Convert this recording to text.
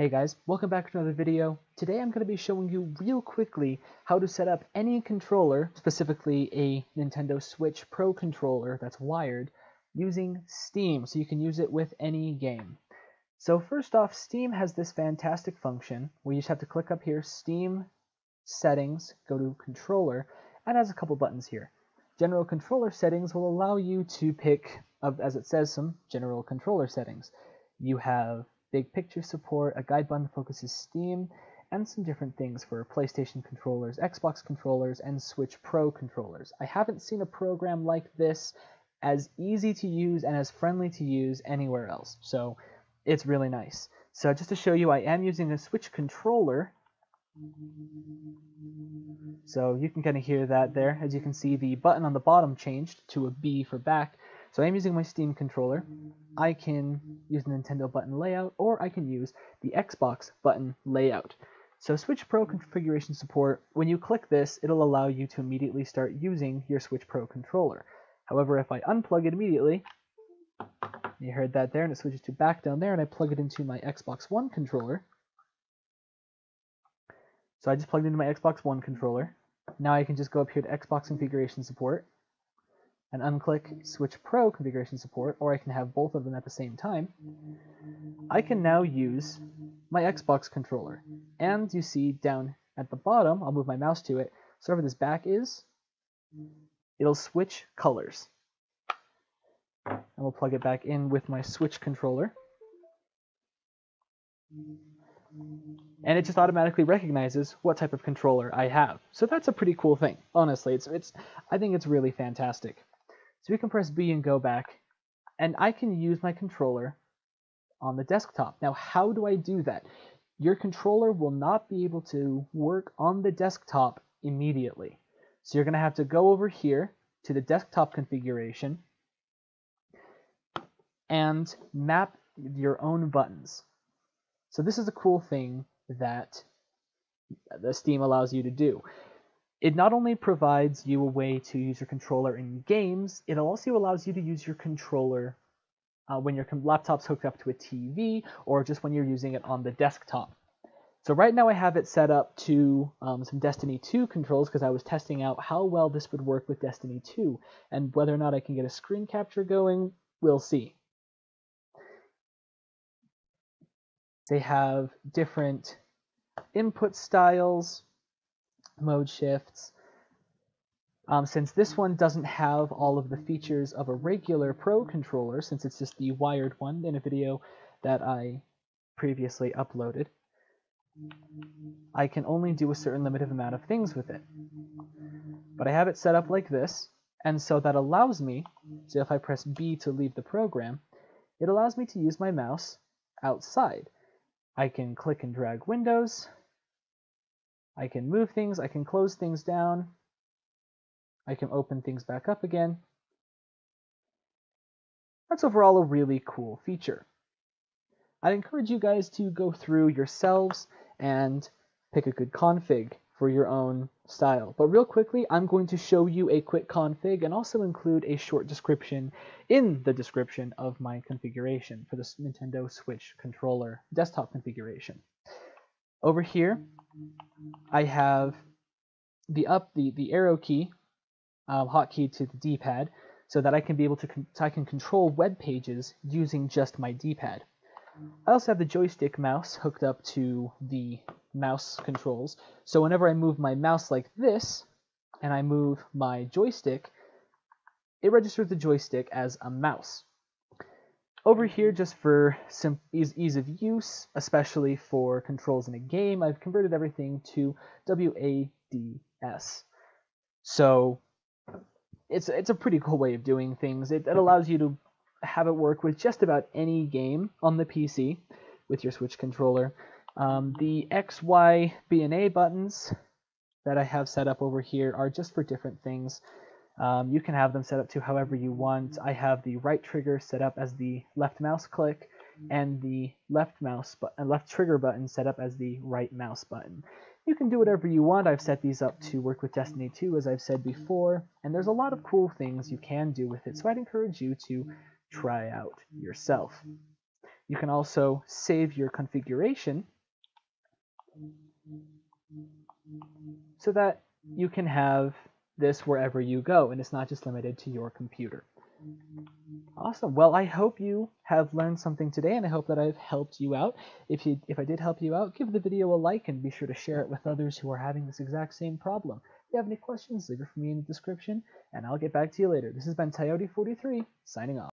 Hey guys, welcome back to another video. Today I'm going to be showing you real quickly how to set up any controller, specifically a Nintendo Switch Pro controller that's wired, using Steam, so you can use it with any game. So first off, Steam has this fantastic function where you just have to click up here, Steam Settings, go to Controller, and it has a couple buttons here. General Controller Settings will allow you to pick, as it says, some general controller settings. You have big picture support, a guide button that focuses Steam, and some different things for PlayStation controllers, Xbox controllers, and Switch Pro controllers. I haven't seen a program like this as easy to use and as friendly to use anywhere else, so it's really nice. So just to show you, I am using a Switch controller, so you can kind of hear that there. As you can see, the button on the bottom changed to a B for back. So I'm using my Steam controller. I can use the Nintendo button layout, or I can use the Xbox button layout. So Switch Pro configuration support, when you click this, it'll allow you to immediately start using your Switch Pro controller. However, if I unplug it immediately, you heard that there, and it switches to back down there, and I plug it into my Xbox One controller. So I just plugged into my Xbox One controller. Now I can just go up here to Xbox configuration support and unclick Switch Pro configuration support, or I can have both of them at the same time. I can now use my Xbox controller. And you see down at the bottom, I'll move my mouse to it, so wherever this back is, it'll switch colors. And we'll plug it back in with my Switch controller. And it just automatically recognizes what type of controller I have. So that's a pretty cool thing. Honestly, I think it's really fantastic. So we can press B and go back, and I can use my controller on the desktop. Now, how do I do that? Your controller will not be able to work on the desktop immediately. So you're going to have to go over here to the desktop configuration and map your own buttons. So this is a cool thing that the Steam allows you to do. It not only provides you a way to use your controller in games, it also allows you to use your controller when your laptop's hooked up to a TV, or just when you're using it on the desktop. So right now I have it set up to some Destiny 2 controls, because I was testing out how well this would work with Destiny 2, and whether or not I can get a screen capture going, we'll see. They have different input styles, mode shifts. Since this one doesn't have all of the features of a regular Pro controller, since it's just the wired one in a video that I previously uploaded, I can only do a certain limited amount of things with it. But I have it set up like this, and so that allows me, so if I press B to leave the program, it allows me to use my mouse outside. I can click and drag windows, I can move things, I can close things down, I can open things back up again. That's overall a really cool feature. I'd encourage you guys to go through yourselves and pick a good config for your own style. But real quickly, I'm going to show you a quick config and also include a short description in the description of my configuration for this Nintendo Switch controller desktop configuration. Over here, I have the arrow key, hotkey to the D-pad, so that I can be able to I can control web pages using just my D-pad. I also have the joystick mouse hooked up to the mouse controls, so whenever I move my mouse like this, and I move my joystick, it registers the joystick as a mouse. Over here, just for ease of use, especially for controls in a game, I've converted everything to WADS. So it's a pretty cool way of doing things. It allows you to have it work with just about any game on the PC with your Switch controller. The X, Y, B, and A buttons that I have set up over here are just for different things. You can have them set up to however you want. I have the right trigger set up as the left mouse click, and the left trigger button set up as the right mouse button. You can do whatever you want. I've set these up to work with Destiny 2, as I've said before, and there's a lot of cool things you can do with it, so I'd encourage you to try out yourself. You can also save your configuration so that you can have this wherever you go, and it's not just limited to your computer. Awesome. Well, I hope you have learned something today, and I hope that I've helped you out. If I did help you out, give the video a like and be sure to share it with others who are having this exact same problem. If you have any questions, leave it for me in the description, and I'll get back to you later. This has been Coyote43, signing off.